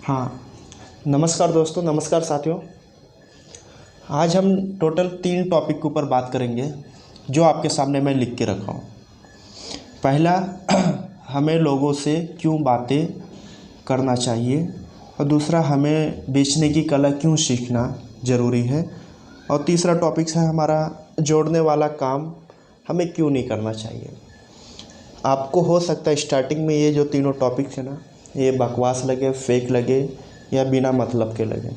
हाँ, नमस्कार दोस्तों, नमस्कार साथियों। आज हम टोटल 3 टॉपिक के ऊपर बात करेंगे जो आपके सामने मैं लिख के रखा हूँ। पहला, हमें लोगों से क्यों बातें करना चाहिए, और दूसरा, हमें बेचने की कला क्यों सीखना ज़रूरी है, और तीसरा टॉपिक है हमारा जोड़ने वाला काम हमें क्यों नहीं करना चाहिए। आपको हो सकता है स्टार्टिंग में ये जो तीनों टॉपिक्स है ना, ये बकवास लगे, फेक लगे या बिना मतलब के लगे,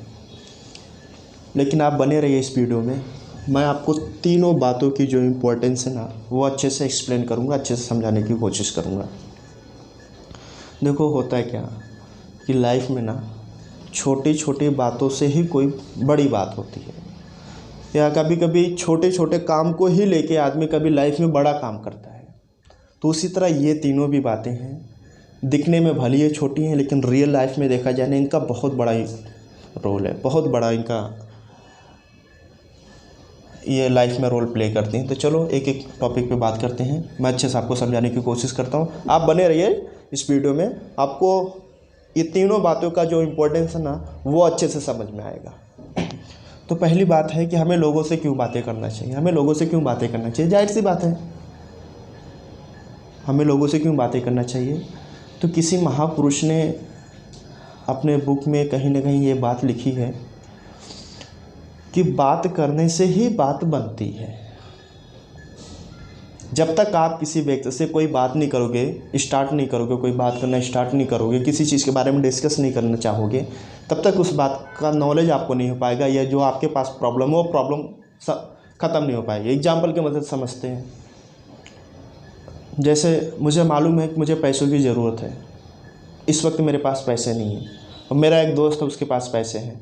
लेकिन आप बने रहिए इस वीडियो में। मैं आपको तीनों बातों की जो इम्पोर्टेंस है ना, वो अच्छे से एक्सप्लेन करूँगा, अच्छे से समझाने की कोशिश करूँगा। देखो, होता है क्या कि लाइफ में ना छोटी छोटी बातों से ही कोई बड़ी बात होती है, या कभी कभी छोटे छोटे काम को ही लेके आदमी कभी लाइफ में बड़ा काम करता है। तो उसी तरह ये तीनों भी बातें हैं, दिखने में भले ही छोटी हैं, लेकिन रियल लाइफ में देखा जाए ना, इनका बहुत बड़ा रोल है, बहुत बड़ा इनका ये लाइफ में रोल प्ले करती हैं। तो चलो एक एक टॉपिक पे बात करते हैं। मैं अच्छे से आपको समझाने की कोशिश करता हूँ, आप बने रहिए इस वीडियो में। आपको ये तीनों बातों का जो इम्पोर्टेंस है ना, वो अच्छे से समझ में आएगा। तो पहली बात है कि हमें लोगों से क्यों बातें करना चाहिए। हमें लोगों से क्यों बातें करना चाहिए, जाहिर सी बात है, हमें लोगों से क्यों बातें करना चाहिए। तो किसी महापुरुष ने अपने बुक में कहीं ना कहीं ये बात लिखी है कि बात करने से ही बात बनती है। जब तक आप किसी व्यक्ति से कोई बात नहीं करोगे, स्टार्ट नहीं करोगे, कोई बात करना स्टार्ट नहीं करोगे, किसी चीज़ के बारे में डिस्कस नहीं करना चाहोगे, तब तक उस बात का नॉलेज आपको नहीं हो पाएगा, या जो आपके पास प्रॉब्लम हो वो प्रॉब्लम ख़त्म नहीं हो पाएगी। एग्जाम्पल की मदद समझते हैं। जैसे मुझे मालूम है कि मुझे पैसों की ज़रूरत है, इस वक्त मेरे पास पैसे नहीं है, और मेरा एक दोस्त है, उसके पास पैसे हैं।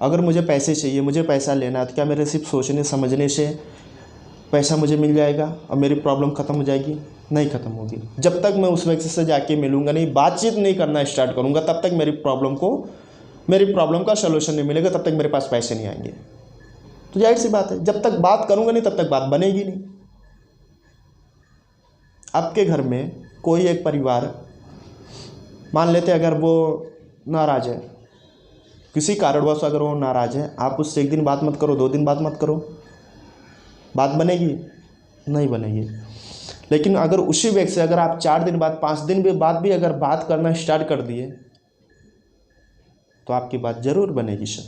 अगर मुझे पैसे चाहिए, मुझे पैसा लेना है, तो क्या मेरे सिर्फ सोचने समझने से पैसा मुझे मिल जाएगा और मेरी प्रॉब्लम ख़त्म हो जाएगी? नहीं ख़त्म होगी। जब तक मैं उस व्यक्ति से जाके मिलूँगा नहीं, बातचीत नहीं करना स्टार्ट करूँगा, तब तक मेरी प्रॉब्लम का सलूशन नहीं मिलेगा, तब तक मेरे पास पैसे नहीं आएंगे। तो जाहिर सी बात है, जब तक बात करूँगा नहीं तब तक बात बनेगी नहीं। आपके घर में कोई एक परिवार, मान लेते अगर वो नाराज़ है, किसी कारणवश अगर वो नाराज़ है, आप उससे 1 दिन बात मत करो, 2 दिन बात मत करो, बात बनेगी? नहीं बनेगी। लेकिन अगर उसी व्यक्ति से अगर आप 4 दिन बाद, 5 दिन बाद भी अगर बात करना स्टार्ट कर दिए, तो आपकी बात ज़रूर बनेगी सर।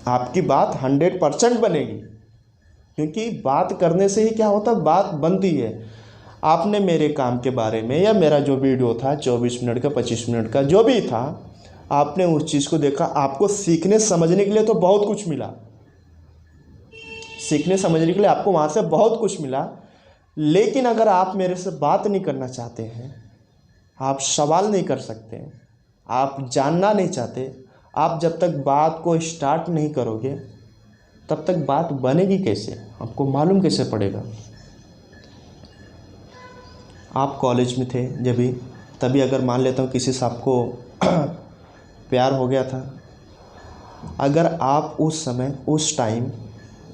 आपकी बात 100% बनेगी, क्योंकि बात करने से ही क्या होता है, बात बनती है। आपने मेरे काम के बारे में, या मेरा जो वीडियो था 24 मिनट का, 25 मिनट का, जो भी था, आपने उस चीज़ को देखा, आपको सीखने समझने के लिए तो बहुत कुछ मिला, सीखने समझने के लिए आपको वहाँ से बहुत कुछ मिला। लेकिन अगर आप मेरे से बात नहीं करना चाहते हैं, आप सवाल नहीं कर सकते, आप जानना नहीं चाहते, आप जब तक बात को स्टार्ट नहीं करोगे, तब तक बात बनेगी कैसे, आपको मालूम कैसे पड़ेगा। आप कॉलेज में थे जब भी, तभी अगर मान लेता हूँ किसी से आपको प्यार हो गया था, अगर आप उस समय, उस टाइम,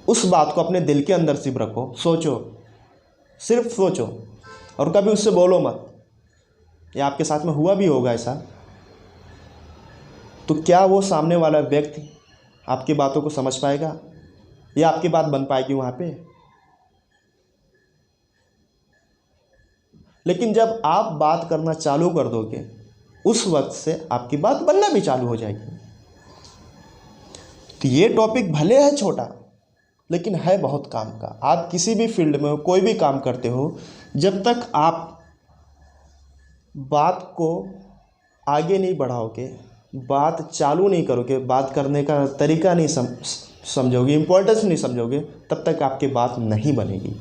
उस बात को अपने दिल के अंदर सिर्फ रखो, सोचो, सिर्फ सोचो, और कभी उससे बोलो मत, या आपके साथ में हुआ भी होगा ऐसा, तो क्या वो सामने वाला व्यक्ति आपकी बातों को समझ पाएगा, या आपकी बात बन पाएगी वहाँ पे? लेकिन जब आप बात करना चालू कर दोगे, उस वक्त से आपकी बात बनना भी चालू हो जाएगी। तो ये टॉपिक भले है छोटा, लेकिन है बहुत काम का। आप किसी भी फील्ड में हो, कोई भी काम करते हो, जब तक आप बात को आगे नहीं बढ़ाओगे, बात चालू नहीं करोगे, बात करने का तरीका नहीं समझोगे, इम्पोर्टेंस नहीं समझोगे, तब तक आपकी बात नहीं बनेगी।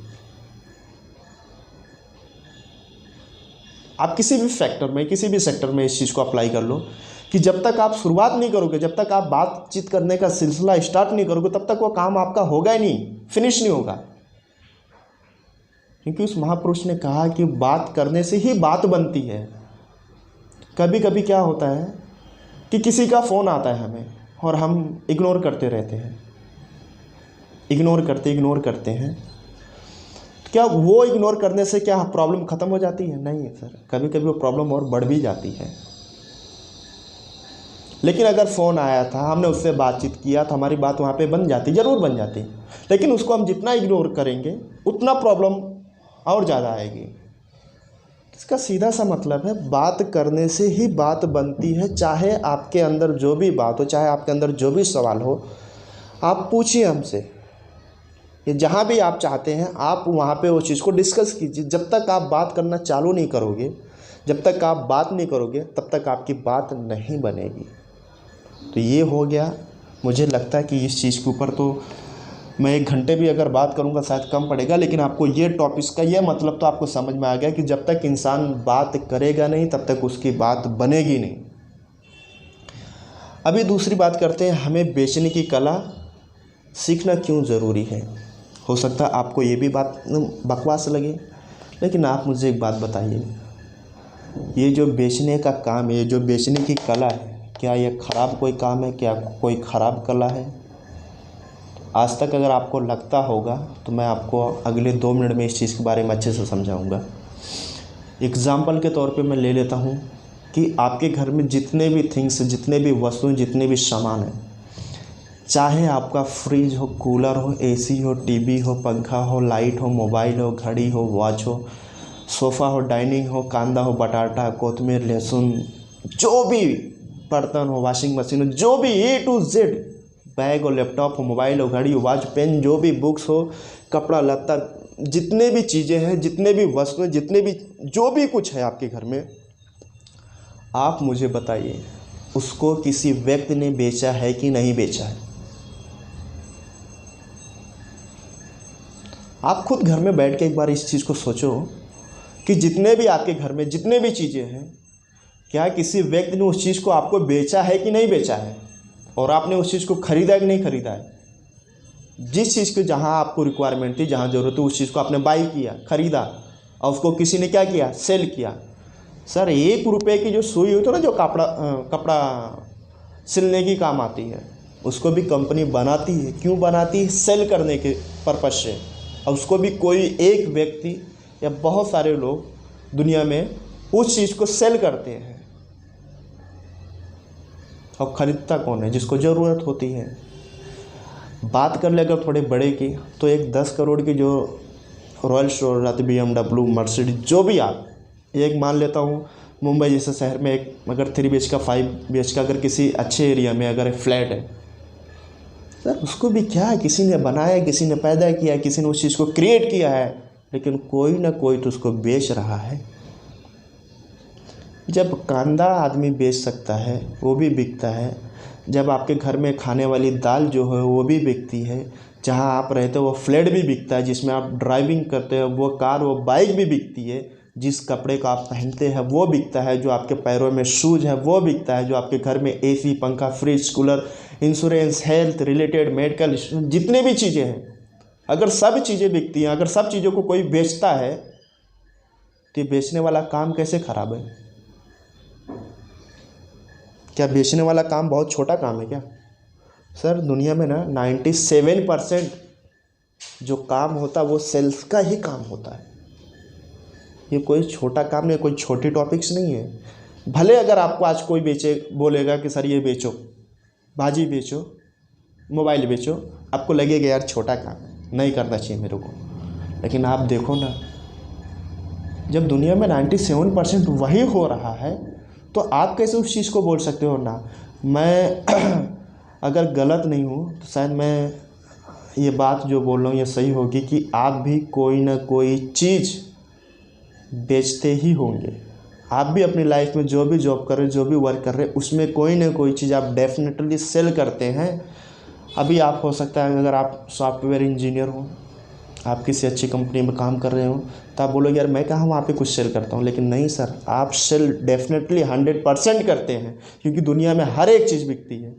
आप किसी भी फैक्टर में, किसी भी सेक्टर में इस चीज़ को अप्लाई कर लो कि जब तक आप शुरुआत नहीं करोगे, जब तक आप बातचीत करने का सिलसिला स्टार्ट नहीं करोगे, तब तक वो काम आपका होगा ही नहीं, फिनिश नहीं होगा। क्योंकि उस महापुरुष ने कहा कि बात करने से ही बात बनती है। कभी कभी क्या होता है कि किसी का फ़ोन आता है हमें, और हम इग्नोर करते रहते हैं, इग्नोर करते हैं। क्या वो इग्नोर करने से क्या प्रॉब्लम ख़त्म हो जाती है? नहीं है सर, कभी कभी वो प्रॉब्लम और बढ़ भी जाती है। लेकिन अगर फ़ोन आया था, हमने उससे बातचीत किया तो हमारी बात वहाँ पे बन जाती, ज़रूर बन जाती, लेकिन उसको हम जितना इग्नोर करेंगे उतना प्रॉब्लम और ज़्यादा आएगी। इसका सीधा सा मतलब है, बात करने से ही बात बनती है। चाहे आपके अंदर जो भी बात हो, चाहे आपके अंदर जो भी सवाल हो, आप पूछिए हमसे। ये जहाँ भी आप चाहते हैं आप वहाँ पे वो चीज़ को डिस्कस कीजिए। जब तक आप बात करना चालू नहीं करोगे, जब तक आप बात नहीं करोगे, तब तक आपकी बात नहीं बनेगी। तो ये हो गया। मुझे लगता है कि इस चीज़ के ऊपर तो मैं 1 घंटे भी अगर बात करूंगा शायद कम पड़ेगा, लेकिन आपको ये टॉपिक्स का ये मतलब तो आपको समझ में आ गया कि जब तक इंसान बात करेगा नहीं तब तक उसकी बात बनेगी नहीं। अभी दूसरी बात करते हैं, हमें बेचने की कला सीखना क्यों ज़रूरी है। हो सकता है आपको ये भी बात बकवास लगे, लेकिन आप मुझे एक बात बताइए, ये जो बेचने का काम है, ये जो बेचने की कला है, क्या ये ख़राब कोई काम है? क्या कोई ख़राब कला है? आज तक अगर आपको लगता होगा तो मैं आपको अगले 2 मिनट में इस चीज़ के बारे में अच्छे से समझाऊंगा। एग्ज़ाम्पल के तौर पे मैं ले लेता हूँ कि आपके घर में जितने भी थिंग्स, जितने भी वस्तुएं, जितने भी सामान हैं, चाहे आपका फ्रिज हो, कूलर हो, एसी हो, टीवी हो, पंखा हो, लाइट हो, मोबाइल हो, घड़ी हो, वॉच हो, सोफ़ा हो, डाइनिंग हो, कांदा हो, बटाटा, कोतमीर, लहसुन, जो भी बर्तन हो, वॉशिंग मशीन हो, जो भी A to Z, बैग हो, लैपटॉप हो, मोबाइल हो, घड़ी हो, वॉच, पेन, जो भी बुक्स हो, कपड़ा लत्ता, जितने भी चीज़ें हैं, जितने भी वस्तुएं, जितने भी जो भी कुछ है आपके घर में, आप मुझे बताइए उसको किसी व्यक्ति ने बेचा है कि नहीं बेचा है? आप खुद घर में बैठ के एक बार इस चीज़ को सोचो कि जितने भी आपके घर में जितने भी चीज़ें हैं, क्या किसी व्यक्ति ने उस चीज़ को आपको बेचा है कि नहीं बेचा है? और आपने उस चीज़ को ख़रीदा कि नहीं ख़रीदा है? जिस चीज़ की जहाँ आपको रिक्वायरमेंट थी, जहाँ ज़रूरत थी, उस चीज़ को आपने बाई किया, ख़रीदा, और उसको किसी ने क्या किया? सेल किया। सर, 1 रुपये की जो सुई होती है ना, जो कपड़ा सिलने की काम आती है, उसको भी कंपनी बनाती है। क्यों बनाती है? सेल करने के पर्पज़ से। और उसको भी कोई एक व्यक्ति या बहुत सारे लोग दुनिया में उस चीज़ को सेल करते हैं। और ख़रीदता कौन है? जिसको ज़रूरत होती है। बात कर ले अगर थोड़े बड़े की, तो एक 10 करोड़ की जो रॉयल्स रोयल्स, BMW, मर्सिडीज, जो भी आप, एक मान लेता हूँ मुंबई जैसे शहर में एक अगर 3 BHK 5 BHK अगर किसी अच्छे एरिया में अगर एक फ्लैट है, सर उसको भी क्या है, किसी ने बनाया, किसी ने पैदा किया, किसी ने उस चीज़ को क्रिएट किया है, लेकिन कोई ना कोई तो उसको बेच रहा है। जब कांदा आदमी बेच सकता है, वो भी बिकता है। जब आपके घर में खाने वाली दाल जो है वो भी बिकती है। जहाँ आप रहते हो वो फ्लैट भी बिकता है, जिसमें आप ड्राइविंग करते हो वो कार, वो बाइक भी बिकती है। जिस कपड़े को आप पहनते हैं वो बिकता है। जो आपके पैरों में शूज़ है वो बिकता है। जो आपके घर में AC, पंखा, fridge, cooler, insurance, health related, medical, जितने भी चीज़ें हैं, अगर सब चीज़ें बिकती हैं, अगर सब चीज़ों को कोई बेचता है, तो ये बेचने वाला काम कैसे ख़राब है? क्या बेचने वाला काम बहुत छोटा काम है क्या? सर, दुनिया में ना 97% जो काम होता है वो सेल्स का ही काम होता है। ये कोई छोटा काम नहीं, कोई छोटी टॉपिक्स नहीं है। भले अगर आपको आज कोई बोलेगा कि सर ये बेचो, भाजी बेचो, मोबाइल बेचो, आपको लगेगा यार छोटा काम नहीं करना चाहिए मेरे को। लेकिन आप देखो ना, जब दुनिया में 97% वही हो रहा है, तो आप कैसे उस चीज़ को बोल सकते हो ना? मैं अगर गलत नहीं हूँ तो शायद मैं ये बात जो बोल रहा हूँ ये सही होगी कि आप भी कोई ना कोई चीज़ बेचते ही होंगे। आप भी अपनी लाइफ में जो भी जॉब कर रहे हैं, जो भी वर्क कर रहे हैं, उसमें कोई ना कोई चीज़ आप डेफिनेटली सेल करते हैं। अभी आप हो सकता है अगर आप सॉफ्टवेयर इंजीनियर हो, आप किसी अच्छी कंपनी में काम कर रहे हो, तो आप बोलोगे यार मैं कहाँ वहाँ पे कुछ सेल करता हूँ। लेकिन नहीं सर, आप सेल डेफिनेटली 100% करते हैं, क्योंकि दुनिया में हर एक चीज़ बिकती है।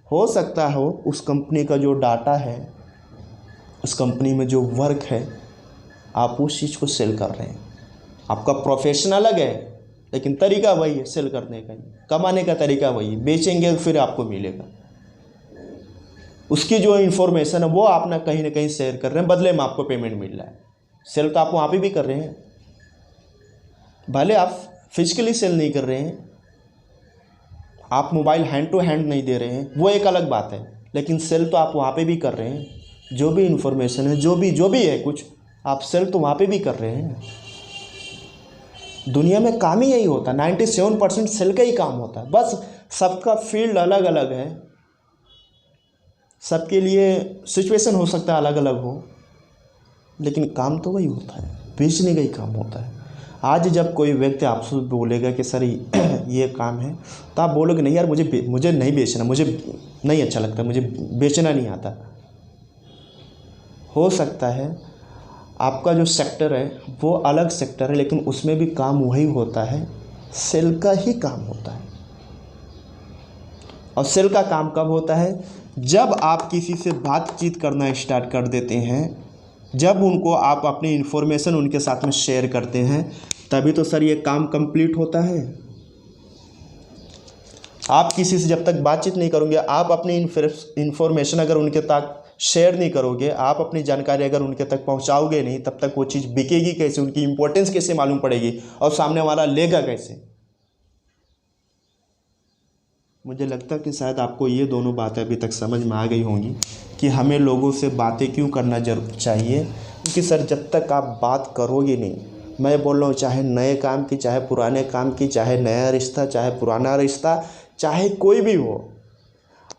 हो सकता हो उस कंपनी का जो डाटा है, उस कंपनी में जो वर्क है, आप उस चीज़ को सेल कर रहे हैं। आपका प्रोफेशन अलग है, लेकिन तरीका वही है, सेल करने का, कमाने का तरीका वही है। बेचेंगे फिर आपको मिलेगा। उसकी जो इन्फॉर्मेशन है वो आप ना कहीं शेयर कर रहे हैं, बदले में आपको पेमेंट मिल रहा है। सेल तो आप वहाँ पे भी कर रहे हैं, भले आप फिजिकली सेल नहीं कर रहे हैं, आप मोबाइल हैंड टू हैंड नहीं दे रहे हैं, वो एक अलग बात है, लेकिन सेल तो आप वहाँ पे भी कर रहे हैं। जो भी इन्फॉर्मेशन है, जो भी है कुछ, आप सेल तो वहाँ पे भी कर रहे हैं। दुनिया में काम ही यही होता है, 97% सेल का ही काम होता है। बस सबका फील्ड अलग अलग है, सबके लिए सिचुएशन हो सकता है अलग अलग हो, लेकिन काम तो वही होता है, बेचने का ही काम होता है। आज जब कोई व्यक्ति आपसे बोलेगा कि सर ये काम है, तो आप बोलोगे नहीं यार, मुझे नहीं बेचना, मुझे नहीं अच्छा लगता, मुझे बेचना नहीं आता। हो सकता है आपका जो सेक्टर है वो अलग सेक्टर है, लेकिन उसमें भी काम वही होता है, सेल का ही काम होता है। और सेल का काम कब होता है? जब आप किसी से बातचीत करना स्टार्ट कर देते हैं, जब उनको आप अपनी इन्फॉर्मेशन उनके साथ में शेयर करते हैं, तभी तो सर ये काम कंप्लीट होता है। आप किसी से जब तक बातचीत नहीं करोगे, आप अपनी इन्फॉर्मेशन अगर उनके तक शेयर नहीं करोगे, आप अपनी जानकारी अगर उनके तक पहुंचाओगे नहीं, तब तक वो चीज़ बिकेगी कैसे, उनकी इंपॉर्टेंस कैसे मालूम पड़ेगी, और सामने वाला लेगा कैसे। मुझे लगता है कि शायद आपको ये दोनों बातें अभी तक समझ में आ गई होंगी कि हमें लोगों से बातें क्यों करना चाहिए। क्योंकि सर जब तक आप बात करोगे नहीं, मैं बोल रहा हूँ, चाहे नए काम की, चाहे पुराने काम की, चाहे नया रिश्ता, चाहे पुराना रिश्ता, चाहे कोई भी हो,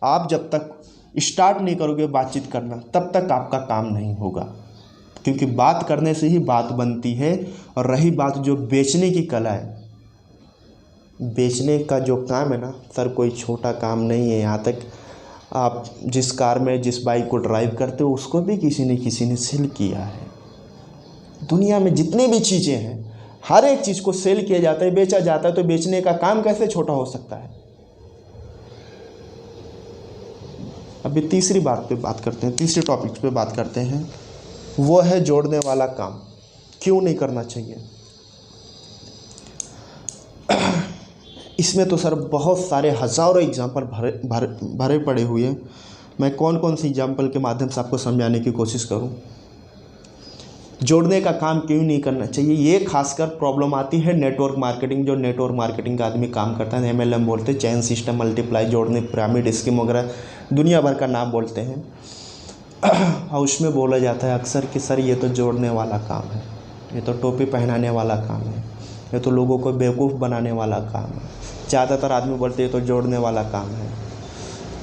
आप जब तक स्टार्ट नहीं करोगे बातचीत करना, तब तक आपका काम नहीं होगा। क्योंकि बात करने से ही बात बनती है। और रही बात जो बेचने की कला है, बेचने का जो काम है ना सर, कोई छोटा काम नहीं है। यहाँ तक आप जिस कार में, जिस बाइक को ड्राइव करते हो, उसको भी किसी ने सेल किया है। दुनिया में जितनी भी चीज़ें हैं, हर एक चीज़ को सेल किया जाता है, बेचा जाता है। तो बेचने का काम कैसे छोटा हो सकता है? अभी तीसरी बात पे बात करते हैं, तीसरे टॉपिक पे बात करते हैं, वो है जोड़ने वाला काम क्यों नहीं करना चाहिए। इसमें तो सर बहुत सारे हज़ारों एग्जाम्पल भरे पड़े हुए हैं। मैं कौन कौन सी एग्जाम्पल के माध्यम से आपको समझाने की कोशिश करूं। जोड़ने का काम क्यों नहीं करना चाहिए, ये खासकर प्रॉब्लम आती है नेटवर्क मार्केटिंग, जो नेटवर्क मार्केटिंग का आदमी काम करता है, MLM बोलते हैं, चेन सिस्टम, मल्टीप्लाई, जोड़ने, पिरामिड स्कीम वगैरह दुनिया भर का नाम बोलते हैं। और उसमें बोला जाता है अक्सर कि सर ये तो जोड़ने वाला काम है, ये तो टोपी पहनाने वाला काम है, ये तो लोगों को बेवकूफ़ बनाने वाला काम है। ज़्यादातर आदमी बोलते हैं तो जोड़ने वाला काम है।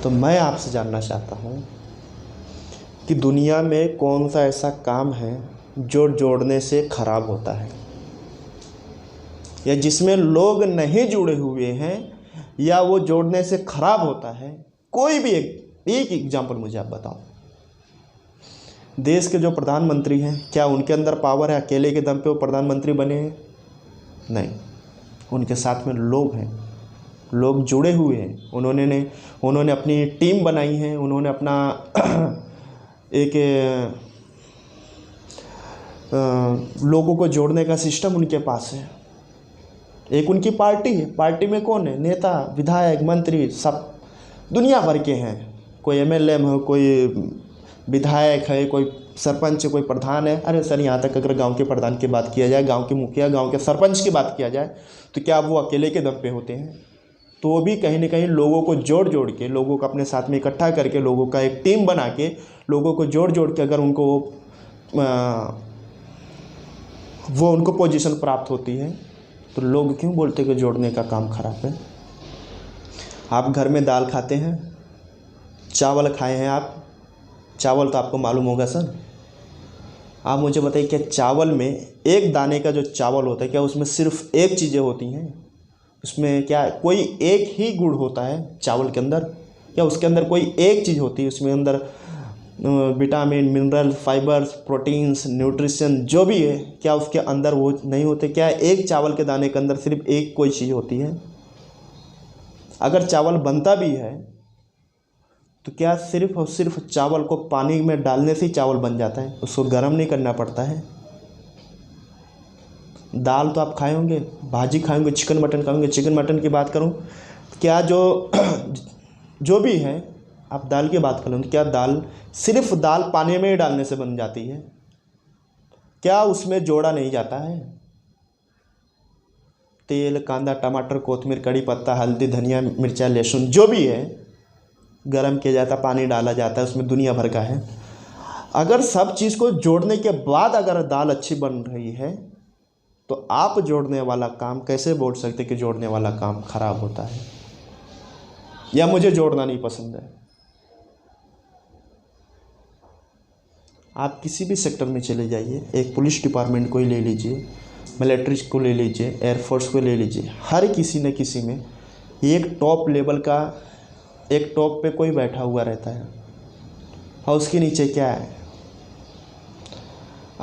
तो मैं आपसे जानना चाहता हूँ कि दुनिया में कौन सा ऐसा काम है जो जोड़ने से ख़राब होता है, या जिसमें लोग नहीं जुड़े हुए हैं, या वो जोड़ने से ख़राब होता है। कोई भी एक एग्जाम्पल मुझे आप बताओ। देश के जो प्रधानमंत्री हैं, क्या उनके अंदर पावर है, अकेले के दम पे वो प्रधानमंत्री बने हैं? नहीं, उनके साथ में लोग हैं, लोग जुड़े हुए हैं। उन्होंने अपनी टीम बनाई है, उन्होंने अपना एक लोगों को जोड़ने का सिस्टम उनके पास है। एक उनकी पार्टी है, पार्टी में कौन है? नेता, विधायक, मंत्री, सब दुनिया भर के हैं। कोई MLM है, कोई विधायक है, कोई सरपंच है, कोई प्रधान है। अरे सर, यहाँ तक अगर गांव के प्रधान की बात किया जाए, गांव के मुखिया, गांव के सरपंच की बात किया जाए, तो क्या वो अकेले के दम पे होते हैं? तो वो भी कहीं ना कहीं लोगों को जोड़ के, लोगों को अपने साथ में इकट्ठा करके, लोगों का एक टीम बना के, लोगों को जोड़ के अगर उनको पोजीशन प्राप्त होती है, तो लोग क्यों बोलते कि जोड़ने का काम खराब है? आप घर में दाल खाते हैं, चावल खाए हैं आप, चावल तो आपको मालूम होगा सर। आप मुझे बताइए, क्या चावल में एक दाने का जो चावल होता है, क्या उसमें सिर्फ एक चीज़ें होती हैं? उसमें क्या कोई एक ही गुण होता है चावल के अंदर? क्या उसके अंदर कोई एक चीज़ होती है? उसमें अंदर vitamin, mineral, fibres, proteins, nutrition जो भी है, क्या उसके अंदर वो नहीं होते? क्या एक चावल के दाने के अंदर सिर्फ एक कोई चीज़ होती है? अगर चावल बनता भी है, तो क्या सिर्फ और सिर्फ चावल को पानी में डालने से ही चावल बन जाता है? उसको गर्म नहीं करना पड़ता है? दाल तो आप खाए होंगे, भाजी खाए होंगे, चिकन मटन खाएंगे। चिकन मटन की बात करूं, क्या जो भी है, आप दाल की बात करें तो क्या दाल सिर्फ दाल पानी में ही डालने से बन जाती है? क्या उसमें जोड़ा नहीं जाता है? तेल, कांदा, टमाटर, कोतमीर, कड़ी पत्ता, हल्दी, धनिया, मिर्चा, लहसुन, जो भी है गरम किया जाता है, पानी डाला जाता है, उसमें दुनिया भर का है। अगर सब चीज़ को जोड़ने के बाद अगर दाल अच्छी बन रही है तो आप जोड़ने वाला काम कैसे बोल सकते कि जोड़ने वाला काम खराब होता है या मुझे जोड़ना नहीं पसंद है? आप किसी भी सेक्टर में चले जाइए, एक पुलिस डिपार्टमेंट को ही ले लीजिए, मिलिट्री को ले लीजिए, एयरफोर्स को ले लीजिए, हर किसी न किसी में एक टॉप लेवल का, एक टॉप पे कोई बैठा हुआ रहता है और उसके नीचे क्या है,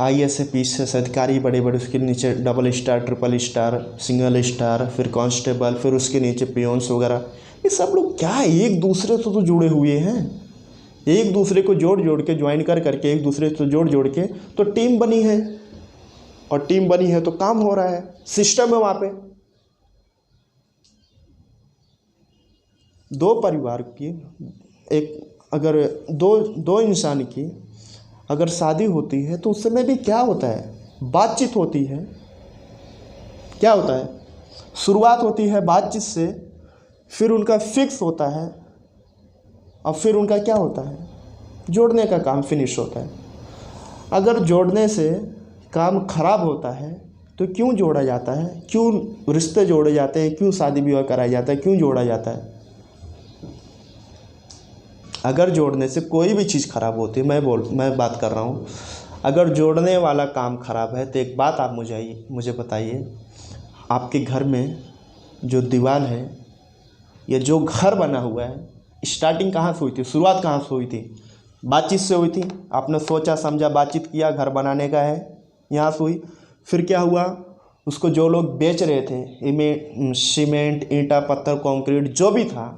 IAS PCS अधिकारी बड़े बड़े, उसके नीचे double star, triple star, single star, फिर कांस्टेबल, फिर उसके नीचे पियोन्स वगैरह। ये सब लोग क्या है, एक दूसरे से तो जुड़े हुए हैं, एक दूसरे को जोड़ जोड़ के, ज्वाइन कर करके एक दूसरे से जोड़ जोड़ के तो टीम बनी है, और टीम बनी है तो काम हो रहा है, सिस्टम है वहाँ पे। दो परिवार की, एक अगर दो इंसान की अगर शादी होती है तो उस समय भी क्या होता है, बातचीत होती है। क्या होता है, शुरुआत होती है बातचीत से, फिर उनका फिक्स होता है, और फिर उनका क्या होता है, जोड़ने का काम फिनिश होता है। अगर जोड़ने से काम खराब होता है तो क्यों जोड़ा जाता है, क्यों रिश्ते जोड़े जाते हैं, क्यों शादी विवाह कराया जाता है, क्यों जोड़ा जाता है? अगर जोड़ने से कोई भी चीज़ खराब होती है, मैं बात कर रहा हूँ, अगर जोड़ने वाला काम खराब है तो एक बात आप मुझे बताइए, आपके घर में जो दीवार है या जो घर बना हुआ है, स्टार्टिंग कहाँ से हुई थी, शुरुआत कहाँ से हुई थी? बातचीत से हुई थी। आपने सोचा समझा, बातचीत किया, घर बनाने का है, यहाँ से हुई। फिर क्या हुआ, उसको जो लोग बेच रहे थे, इमें सीमेंट, ईंटा, पत्थर, कंक्रीट जो भी था,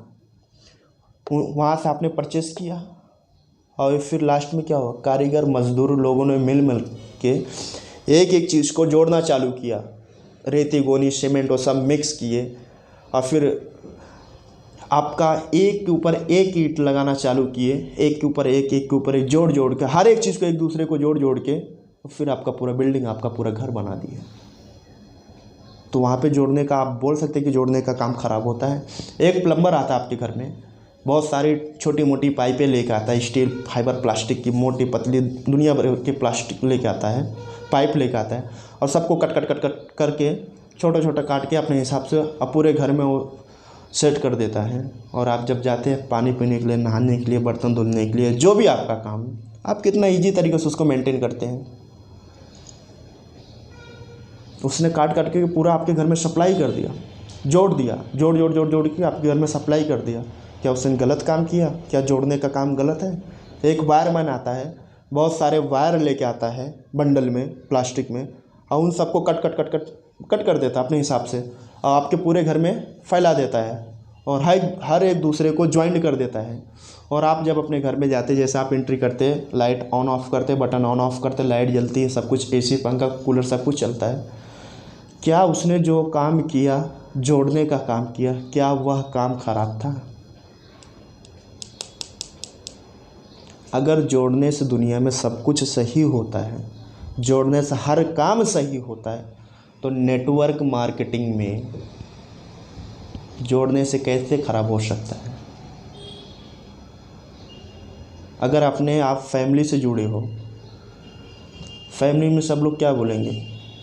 वहाँ से आपने परचेस किया, और फिर लास्ट में क्या हुआ, कारीगर मजदूर लोगों ने मिल के एक एक चीज़ को जोड़ना चालू किया, रेती, गोनी, सीमेंट वो सब मिक्स किए, और फिर आपका एक के ऊपर एक ईंट लगाना चालू किए, एक के ऊपर एक जोड़ जोड़ के, हर एक चीज़ को एक दूसरे को जोड़ जोड़ के, और फिर आपका पूरा बिल्डिंग, आपका पूरा घर बना दिए। तो वहाँ पे जोड़ने का, आप बोल सकते हैं कि जोड़ने का काम खराब होता है। एक प्लम्बर आता है आपके घर में, बहुत सारी छोटी मोटी पाइपें लेके आता है, स्टील, फाइबर, प्लास्टिक की मोटी पतली दुनिया भर के प्लास्टिक लेके आता है, पाइप लेके आता है, और सबको कट कट कट कट करके, छोटा छोटा काट के अपने हिसाब से अब पूरे घर में वो सेट कर देता है। और आप जब जाते हैं पानी पीने के लिए, नहाने के लिए, बर्तन धुलने के लिए, जो भी आपका काम, आप कितना ईजी तरीके से उसको मेंटेन करते हैं। उसने काट काट के पूरा आपके घर में सप्लाई कर दिया, जोड़ दिया, जोड़ जोड़ जोड़ जोड़ के आपके घर में सप्लाई कर दिया। क्या उसने गलत काम किया? क्या जोड़ने का काम गलत है? एक वायरमैन आता है, बहुत सारे वायर लेके आता है बंडल में, प्लास्टिक में, और उन सबको cut cut cut cut cut कर देता है अपने हिसाब से, और आपके पूरे घर में फैला देता है, और हर एक दूसरे को ज्वाइंट कर देता है। और आप जब अपने घर में जाते, जैसे आप एंट्री करते, लाइट ऑन ऑफ करते, बटन ऑन ऑफ करते, लाइट जलती है, सब कुछ, AC, पंखा, कूलर सब कुछ चलता है। क्या उसने जो काम किया, जोड़ने का काम किया, क्या वह काम खराब था? अगर जोड़ने से दुनिया में सब कुछ सही होता है, जोड़ने से हर काम सही होता है, तो नेटवर्क मार्केटिंग में जोड़ने से कैसे खराब हो सकता है? अगर आप फैमिली से जुड़े हो, फैमिली में सब लोग क्या बोलेंगे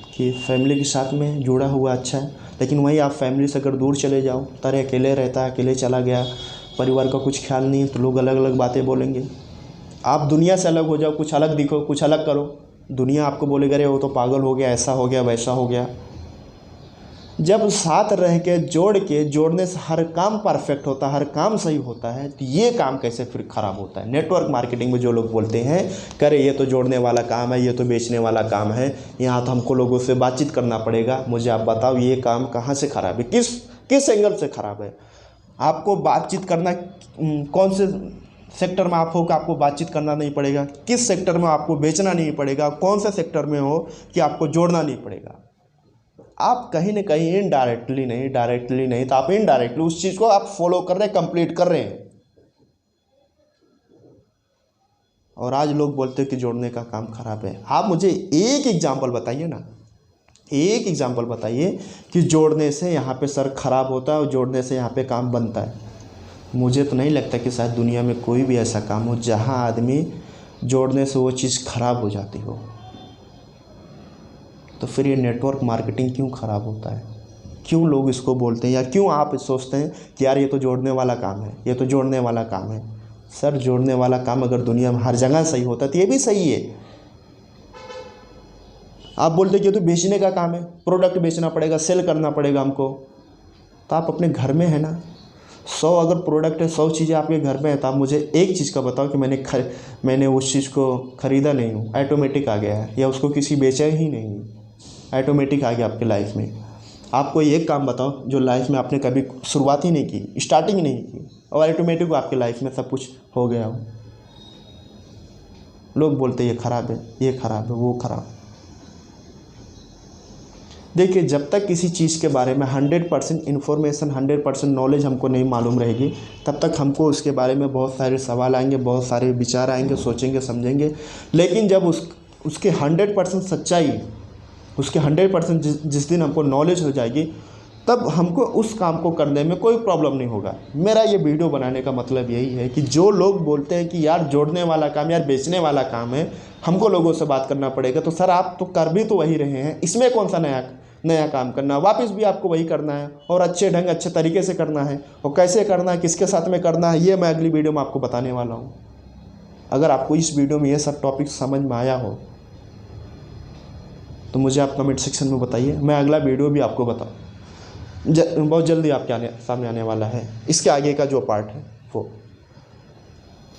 कि फैमिली के साथ में जुड़ा हुआ अच्छा है, लेकिन वहीं आप फैमिली से अगर दूर चले जाओ, तारे अकेले रहता है, अकेले चला गया, परिवार का कुछ ख्याल नहीं है, तो लोग अलग अलग बातें बोलेंगे। आप दुनिया से अलग हो जाओ, कुछ अलग दिखो, कुछ अलग करो, दुनिया आपको बोलेगा अरे वो तो पागल हो गया, ऐसा हो गया, वैसा हो गया। जब साथ रह के जोड़ने से हर काम परफेक्ट होता है, हर काम सही होता है, तो ये काम कैसे फिर खराब होता है? नेटवर्क मार्केटिंग में जो लोग बोलते हैं करे ये तो जोड़ने वाला काम है, ये तो बेचने वाला काम है, यहाँ तो हमको लोगों से बातचीत करना पड़ेगा, मुझे आप बताओ ये काम कहाँ से ख़राब है, किस एंगल से ख़राब है? आपको बातचीत करना, कौन से सेक्टर में आप हो कि आपको बातचीत करना नहीं पड़ेगा, किस सेक्टर में आपको बेचना नहीं पड़ेगा, कौन से सेक्टर में हो कि आपको जोड़ना नहीं पड़ेगा? आप कहीं ना कहीं डायरेक्टली नहीं तो आप इनडायरेक्टली उस चीज़ को आप फॉलो कर रहे हैं, कंप्लीट कर रहे हैं। और आज लोग बोलते हैं कि जोड़ने का काम ख़राब है। आप मुझे एक एग्जाम्पल बताइए ना, एक एग्जाम्पल बताइए कि जोड़ने से यहाँ पे सर ख़राब होता है और जोड़ने से यहाँ पे काम बनता है। मुझे तो नहीं लगता कि शायद दुनिया में कोई भी ऐसा काम हो जहाँ आदमी जोड़ने से वो चीज़ ख़राब हो जाती हो। तो फिर ये नेटवर्क मार्केटिंग क्यों ख़राब होता है, क्यों लोग इसको बोलते हैं, या क्यों आप सोचते हैं कि यार ये तो जोड़ने वाला काम है, ये तो जोड़ने वाला काम है। सर जोड़ने वाला काम अगर दुनिया में हर जगह सही होता तो ये भी सही है। आप बोलते कि ये तो बेचने का काम है, प्रोडक्ट बेचना पड़ेगा, सेल करना पड़ेगा हमको, तो आप अपने घर में है ना, 100 अगर प्रोडक्ट है, 100 चीज़ें आपके घर में है, तो आप मुझे एक चीज़ का बताओ कि मैंने उस चीज़ को ख़रीदा नहीं हूँ, ऑटोमेटिक आ गया है, या उसको किसी बेचा ही नहीं, ऑटोमेटिक आ गया आपके लाइफ में। आप कोई एक काम बताओ जो लाइफ में आपने कभी शुरुआत ही नहीं की, स्टार्टिंग नहीं की, और ऑटोमेटिक आपके लाइफ में सब कुछ हो गया हो। लोग बोलते ये ख़राब है, ये ख़राब है, वो ख़राब। देखिए, जब तक किसी चीज़ के बारे में 100% इन्फॉर्मेशन, 100% नॉलेज हमको नहीं मालूम रहेगी, तब तक हमको उसके बारे में बहुत सारे सवाल आएंगे, बहुत सारे विचार आएंगे, सोचेंगे, समझेंगे। लेकिन जब उसके 100% सच्चाई, उसके 100% जिस दिन हमको नॉलेज हो जाएगी, तब हमको उस काम को करने में कोई प्रॉब्लम नहीं होगा। मेरा ये वीडियो बनाने का मतलब यही है कि जो लोग बोलते हैं कि यार जोड़ने वाला काम, यार बेचने वाला काम है, हमको लोगों से बात करना पड़ेगा, तो सर आप तो कर भी तो वही रहे हैं, इसमें कौन सा नया काम करना, वापस भी आपको वही करना है, और अच्छे ढंग, अच्छे तरीके से करना है। और कैसे करना है, किसके साथ में करना है, ये मैं अगली वीडियो में आपको बताने वाला हूँ। अगर आपको इस वीडियो में ये सब टॉपिक समझ में आया हो तो मुझे आप कमेंट सेक्शन में बताइए, मैं अगला वीडियो भी आपको बताऊँ। बहुत जल्दी आपके सामने आने वाला है, इसके आगे का जो पार्ट है वो।